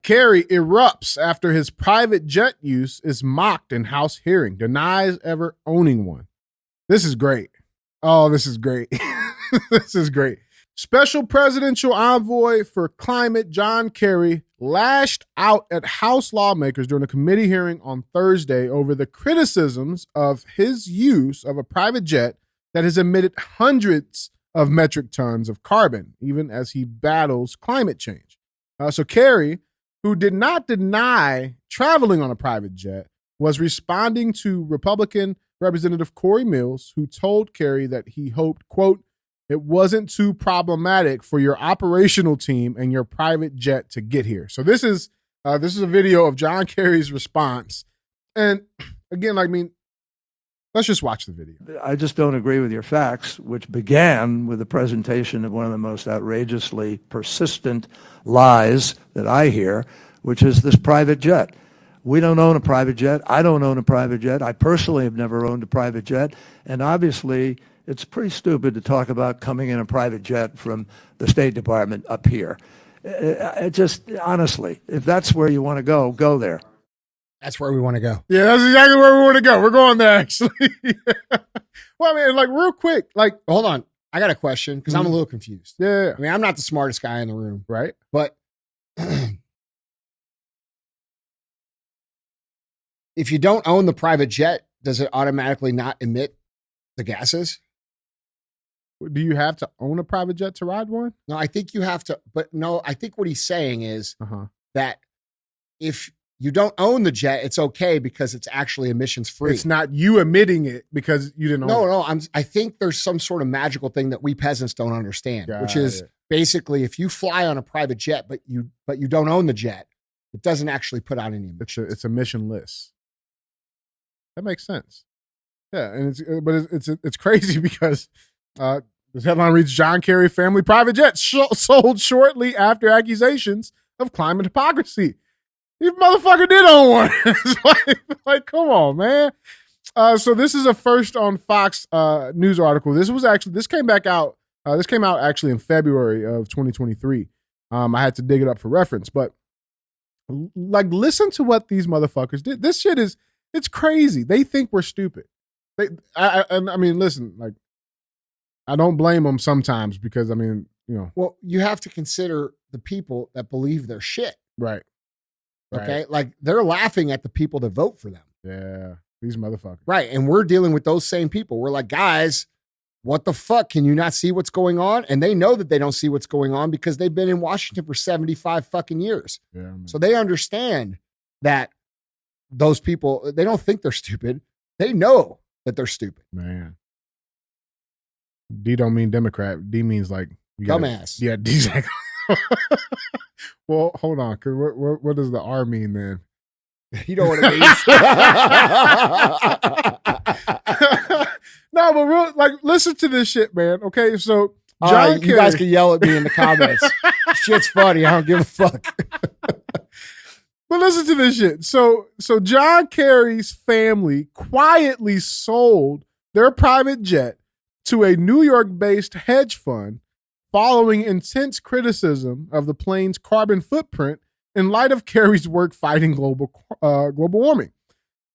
Kerry erupts after his private jet use is mocked in House hearing, denies ever owning one. This is great. Oh, this is great. This is great. Special Presidential Envoy for Climate John Kerry lashed out at House lawmakers during a committee hearing on Thursday over the criticisms of his use of a private jet that has emitted hundreds of metric tons of carbon, even as he battles climate change. So Kerry, who did not deny traveling on a private jet, was responding to Republican Representative Corey Mills, who told Kerry that he hoped, quote, it wasn't too problematic for your operational team and your private jet to get here. So this is a video of John Kerry's response. And again, let's just watch the video. I just don't agree with your facts, which began with the presentation of one of the most outrageously persistent lies that I hear, which is this private jet. We don't own a private jet. I don't own a private jet. I personally have never owned a private jet. And obviously, it's pretty stupid to talk about coming in a private jet from the State Department up here. It just, honestly, if that's where you want to go there. That's where we want to go. Yeah, that's exactly where we want to go. We're going there, actually. Well, I mean, real quick, hold on. I got a question because I'm a little confused. Yeah. I mean, I'm not the smartest guy in the room. Right. But if you don't own the private jet, does it automatically not emit the gases? Do you have to own a private jet to ride one? No, I think you have to. But no, I think what he's saying is that if you don't own the jet, it's okay because it's actually emissions free. It's not you emitting it because you didn't own it. No. I think there's some sort of magical thing that we peasants don't understand, which is basically if you fly on a private jet, but you don't own the jet, it doesn't actually put out any emissions. It's emissionless. That makes sense. Yeah, and it's crazy because this headline reads: John Kerry family private jet sold shortly after accusations of climate hypocrisy. You motherfucker did own one. It's like, come on, man. So this is a first on Fox news article. This came out actually in February of 2023. I had to dig it up for reference, but listen to what these motherfuckers did. This shit it's crazy. They think we're stupid. I mean, listen, I don't blame them sometimes because Well, you have to consider the people that believe their shit. Right. Okay. They're laughing at the people that vote for them. Yeah. These motherfuckers. Right. And we're dealing with those same people. We're like, guys, what the fuck? Can you not see what's going on? And they know that they don't see what's going on because they've been in Washington for 75 fucking years. Yeah, man. So they understand that those people, they don't think they're stupid. They know that they're stupid. Man. D don't mean Democrat. D means dumbass. Yeah, exactly. Well, hold on. Cause what does the R mean then? You know what it means. No, but listen to this shit, man. Okay, so John Kerry, you guys can yell at me in the comments. Shit's funny. I don't give a fuck. But listen to this shit. So John Kerry's family quietly sold their private jet to a New York-based hedge fund following intense criticism of the plane's carbon footprint in light of Kerry's work fighting global warming.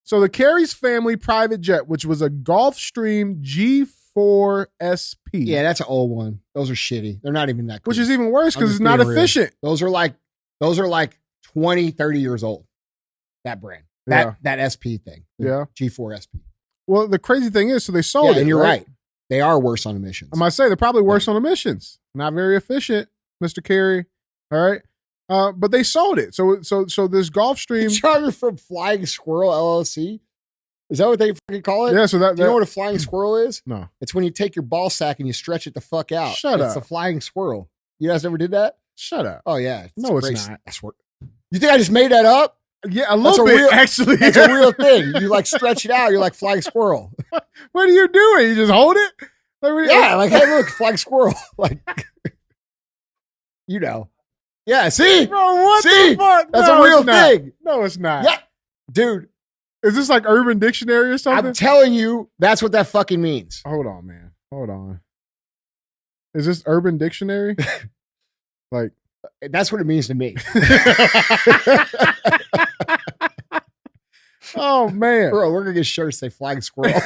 So the Kerry's family private jet, which was a Gulfstream G4 SP. Yeah, that's an old one. Those are shitty. They're not even that good. Which is even worse because it's not efficient. Those are like 20, 30 years old. That brand. That SP thing. Yeah. G4 SP. Well, the crazy thing is, so they sold it. And you're right. They are worse on emissions. I might say they're probably worse on emissions. Not very efficient, Mr. Kerry. All right. But they sold it. So this Gulfstream. Charter from Flying Squirrel LLC. Is that what they fucking call it? Yeah. So do you know what a flying squirrel is? No. It's when you take your ball sack and you stretch it the fuck out. Shut up. It's a flying squirrel. You guys ever did that? Shut up. Oh yeah. No, it's not. You think I just made that up? Yeah, a little bit, actually. That's a real thing. You stretch it out. You're like flying squirrel. What are you doing? You just hold it? Hey, look, flying squirrel. Yeah, see? Bro, what the fuck? That's a real thing. No, it's not. Yeah. Dude. Is this like Urban Dictionary or something? I'm telling you, that's what that fucking means. Hold on, man. Hold on. Is this Urban Dictionary? That's what it means to me. Oh man, bro, we're gonna get shirts say flying squirrel.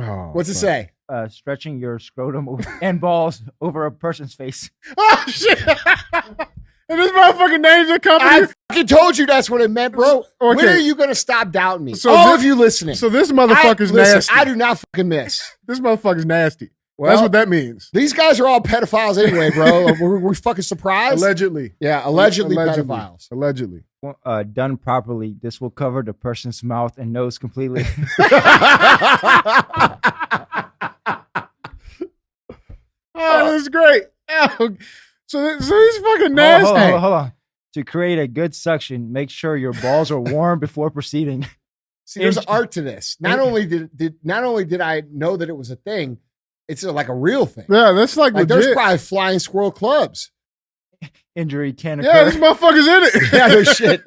Oh, What's it say? Stretching your scrotum and balls over a person's face. Oh shit! And this motherfucking names a company. I fucking told you that's what it meant, bro. Okay. When are you gonna stop doubting me? So All this- of you listening. So this motherfucker's nasty. I do not fucking miss. This motherfucker's nasty. Well, That's what that means. These guys are all pedophiles anyway, bro. We're fucking surprised. Allegedly. Yeah, allegedly pedophiles. Allegedly. Done properly, this will cover the person's mouth and nose completely. Oh, this is great. Oh, so he's fucking nasty. Hold on. To create a good suction, make sure your balls are warm before proceeding. See, there's art to this. Not only did I know that it was a thing, it's like a real thing. Yeah, that's like Like legit. there's probably flying squirrel clubs. Injury can Yeah, occur. this motherfucker's in it. Yeah, no shit.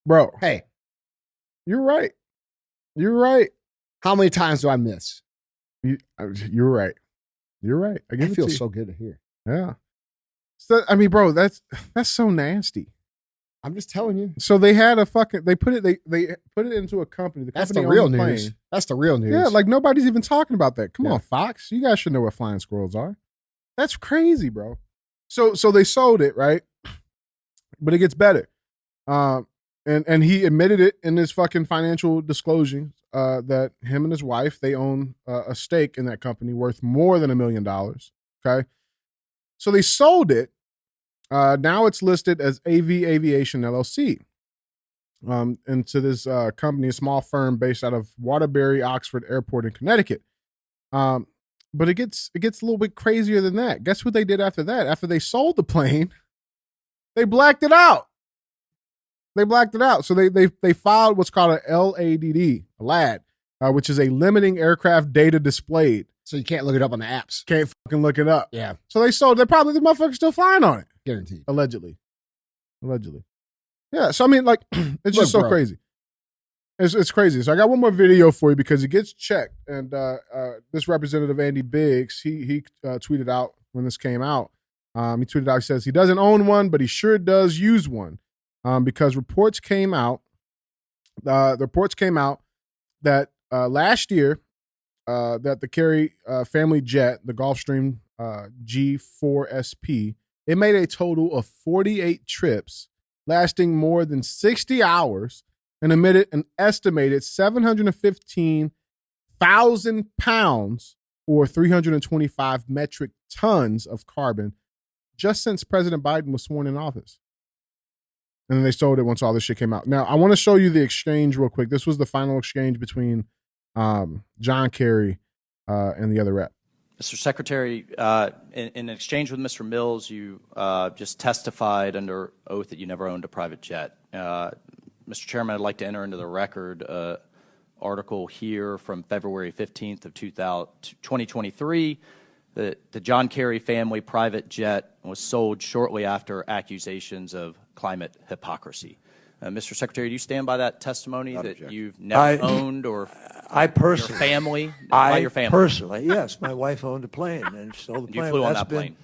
Bro, Hey, you're right. You're right. how many times do I miss? You're right. You're right. I It give it to feels you. so good to hear. Yeah. So, I mean, bro, that's so nasty. I'm just telling you. So they had a fucking they put it into a company. The That's company the real owned news. plane. That's the real news. Yeah, like nobody's even talking about that. Come Yeah. on, Fox. You guys should know what flying squirrels are. That's crazy, bro. So they sold it, right? But it gets better. And he admitted it in his fucking financial disclosure that him and his wife, they own a stake in that company worth more than $1 million. Okay. So they sold it. Now it's listed as AV Aviation LLC. And to this company, a small firm based out of Waterbury Oxford Airport in Connecticut. But it gets a little bit crazier than that. Guess what they did after that? After they sold the plane, they blacked it out. They blacked it out. So they filed what's called a LADD, which is a limiting aircraft data displayed. So you can't look it up on the apps. Can't fucking look it up. Yeah, So they sold. They're probably the motherfuckers still flying on it. guaranteed. Allegedly. Yeah. So I mean, like, it's just so bro. crazy. It's crazy. So I got one more video for you because it gets checked. And this representative Andy Biggs, he tweeted out when this came out. He tweeted out. He says he doesn't own one, but he sure does use one because reports came out. The reports came out that last year that the Kerry family jet, the Gulfstream G4SP, it made a total of 48 trips lasting more than 60 hours and emitted an estimated 715,000 pounds or 325 metric tons of carbon just since President Biden was sworn in office. And then they sold it once all this shit came out. Now, I want to show you the exchange real quick. This was the final exchange between John Kerry and the other rep. Mr. Secretary, in exchange with Mr. Mills, you just testified under oath that you never owned a private jet. Mr. Chairman, I'd like to enter into the record article here from February 15th of 2023 that the John Kerry family private jet was sold shortly after accusations of climate hypocrisy. Mr. Secretary, do you stand by that testimony that you've never owned or I personally, your family? I by your family? personally, yes, my wife owned a plane and sold the You plane. flew on That's that plane?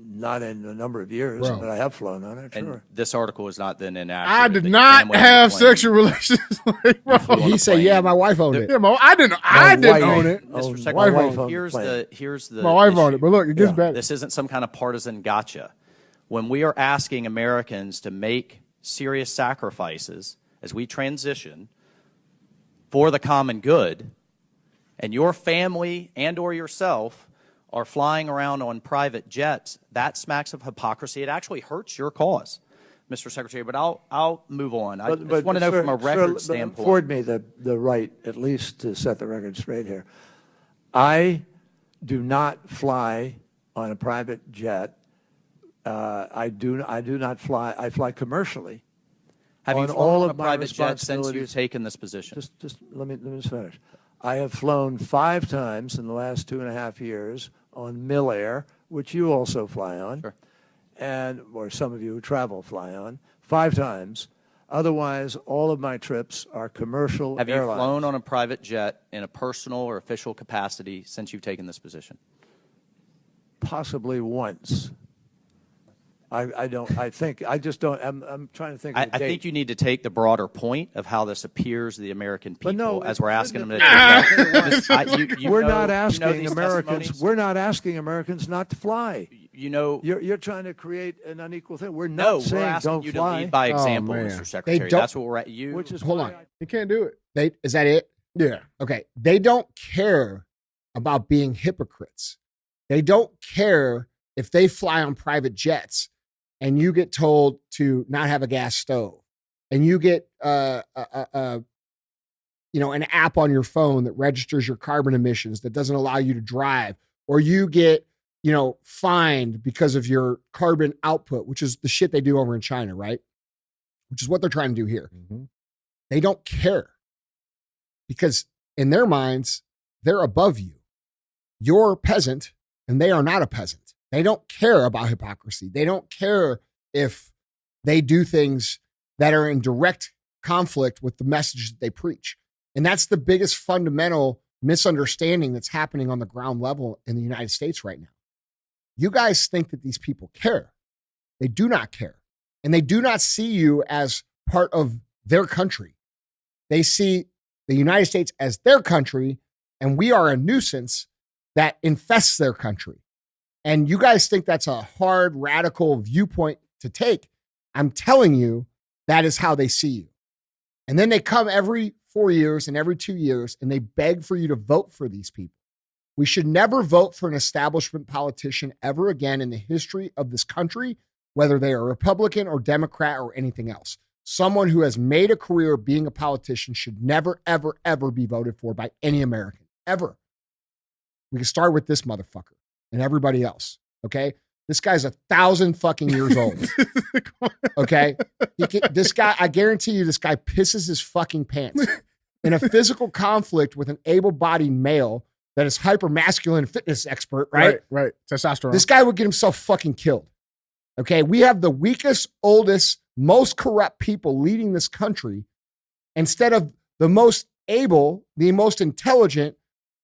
Not in a number of years, Bro. but I have flown on it, And sure. this article is not then inaccurate. I did that your not family have owned the plane. sexual relations. Like, bro. flew on He the said, plane. "Yeah, my wife owned it." Yeah, I didn't own it. Oh, Mr. my Secretary, wife owned here's the plane. here's the My wife issue. owned it. But look, it gets Yeah. better. This isn't some kind of partisan gotcha. When we are asking Americans to make serious sacrifices as we transition for the common good, and your family and or yourself are flying around on private jets, that smacks of hypocrisy. It actually hurts your cause, Mr. Secretary. But I'll move on. I just want to know from a record standpoint. Afford me the right, at least to set the record straight here. I do not fly on a private jet. I do not fly. I fly commercially. Have you on flown all on a of my private jet since you've responsibilities. taken this position? Just let me just finish. I have flown 5 times in the last 2.5 years on Millair, which you also fly on, Sure. and or some of you who travel fly on 5 times. Otherwise, all of my trips are commercial Have you airlines. flown on a private jet in a personal or official capacity since you've taken this position? Possibly once. I just don't. I'm trying to think. Of I think you need to take the broader point of how this appears to the American people no, as we're asking them to take that. We're not asking Americans. We're not asking Americans not to fly. You're trying to create an unequal thing. We're not saying we're asking don't you fly. to lead by example, man. Mr. Secretary. That's what we're at. Which is hold why on. You can't do it. Is that it? Yeah. Okay. They don't care about being hypocrites. They don't care if they fly on private jets and you get told to not have a gas stove, and you get an app on your phone that registers your carbon emissions that doesn't allow you to drive, or you get fined because of your carbon output, which is the shit they do over in China, right? Which is what they're trying to do here. Mm-hmm. They don't care because in their minds, they're above you. You're a peasant and they are not a peasant. They don't care about hypocrisy. They don't care if they do things that are in direct conflict with the message that they preach. And that's the biggest fundamental misunderstanding that's happening on the ground level in the United States right now. You guys think that these people care. They do not care. And they do not see you as part of their country. They see the United States as their country, and we are a nuisance that infests their country. And you guys think that's a hard, radical viewpoint to take. I'm telling you, that is how they see you. And then they come every 4 years and every 2 years, and they beg for you to vote for these people. We should never vote for an establishment politician ever again in the history of this country, whether they are Republican or Democrat or anything else. Someone who has made a career being a politician should never, ever, ever be voted for by any American, ever. We can start with this motherfucker and everybody else, okay? This guy's 1,000 fucking years old, okay? This guy, I guarantee you, this guy pisses his fucking pants in a physical conflict with an able-bodied male that is hyper-masculine fitness expert, right? Right. Testosterone. This guy would get himself fucking killed, okay? We have the weakest, oldest, most corrupt people leading this country instead of the most able, the most intelligent,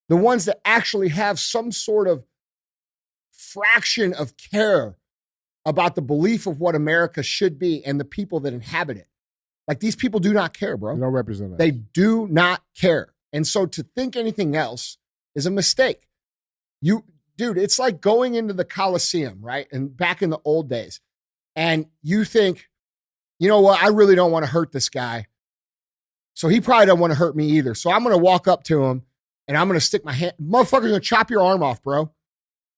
the ones that actually have some sort of fraction of care about the belief of what America should be and the people that inhabit it. Like, these people do not care, bro. They don't represent that. They do not care. And so to think anything else is a mistake. Dude, it's like going into the Coliseum, right? And back in the old days. And you think, you know what? I really don't want to hurt this guy. So he probably don't want to hurt me either. So I'm going to walk up to him and I'm going to stick my hand. Motherfucker's going to chop your arm off, bro.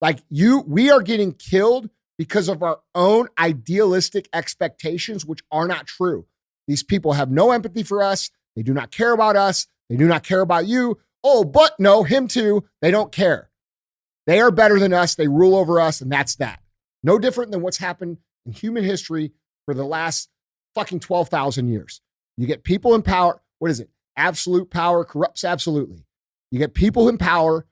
Like, we are getting killed because of our own idealistic expectations, which are not true. These people have no empathy for us. They do not care about us. They do not care about you. Oh, but no, him too. They don't care. They are better than us. They rule over us, and that's that. No different than what's happened in human history for the last fucking 12,000 years. You get people in power. What is it? Absolute power corrupts absolutely. You get people in power.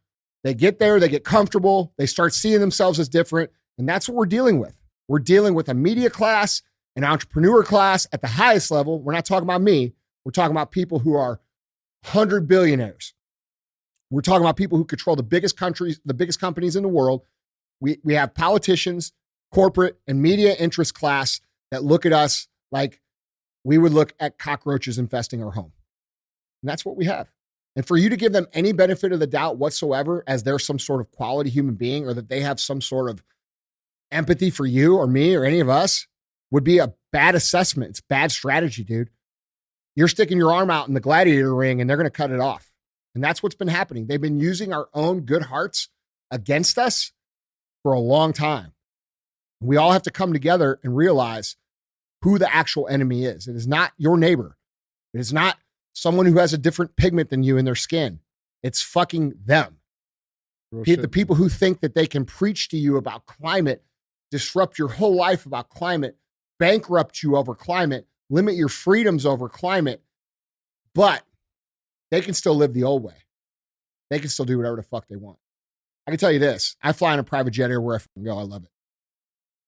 They get there. They get comfortable. They start seeing themselves as different. And that's what we're dealing with. We're dealing with a media class, an entrepreneur class at the highest level. We're not talking about me. We're talking about people who are 100 billionaires. We're talking about people who control the biggest countries, the biggest companies in the world. We have politicians, corporate, and media interest class that look at us like we would look at cockroaches infesting our home. And that's what we have. And for you to give them any benefit of the doubt whatsoever as they're some sort of quality human being, or that they have some sort of empathy for you or me or any of us, would be a bad assessment. It's bad strategy, dude. You're sticking your arm out in the gladiator ring and they're going to cut it off. And that's what's been happening. They've been using our own good hearts against us for a long time. We all have to come together and realize who the actual enemy is. It is not your neighbor. It is not someone who has a different pigment than you in their skin. It's fucking them. The people who think that they can preach to you about climate, disrupt your whole life about climate, bankrupt you over climate, limit your freedoms over climate, but they can still live the old way. They can still do whatever the fuck they want. I can tell you this. I fly in a private jet everywhere I go. I love it.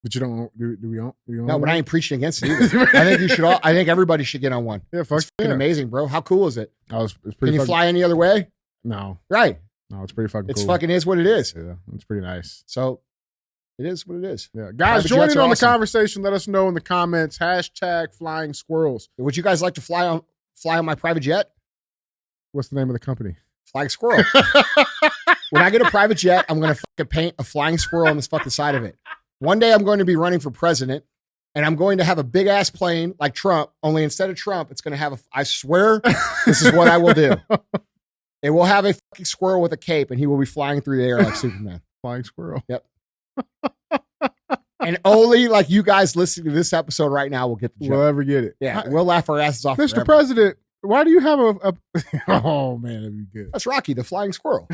But you don't do we own? Do you own No, but one? I ain't preaching against it either. I think you should all. I think everybody should get on one. Yeah, fuck It's fucking yeah. amazing, bro. How cool is it? Oh, it's Can pretty. you fucking, fly any other way? No, Right. no, it's pretty fucking. It's cool. fucking is what it is. Yeah, it's pretty nice. So it is what it is. Yeah, guys, Private join jets in are on awesome. the conversation. Let us know in the comments. #flying squirrels. Would you guys like to fly on my private jet? What's the name of the company? Flying squirrel. When I get a private jet, I'm going to fucking paint a flying squirrel on this fucking side of it. One day I'm going to be running for president, and I'm going to have a big ass plane like Trump, only instead of Trump, it's going to have I swear this is what I will do. It will have a fucking squirrel with a cape, and he will be flying through the air like Superman. Flying squirrel. Yep. And only like you guys listening to this episode right now will get the joke. We'll ever get it. Yeah, we'll laugh our asses off. Mr. Forever. President, why do you have a Oh man, that'd be good. That's Rocky, the flying squirrel.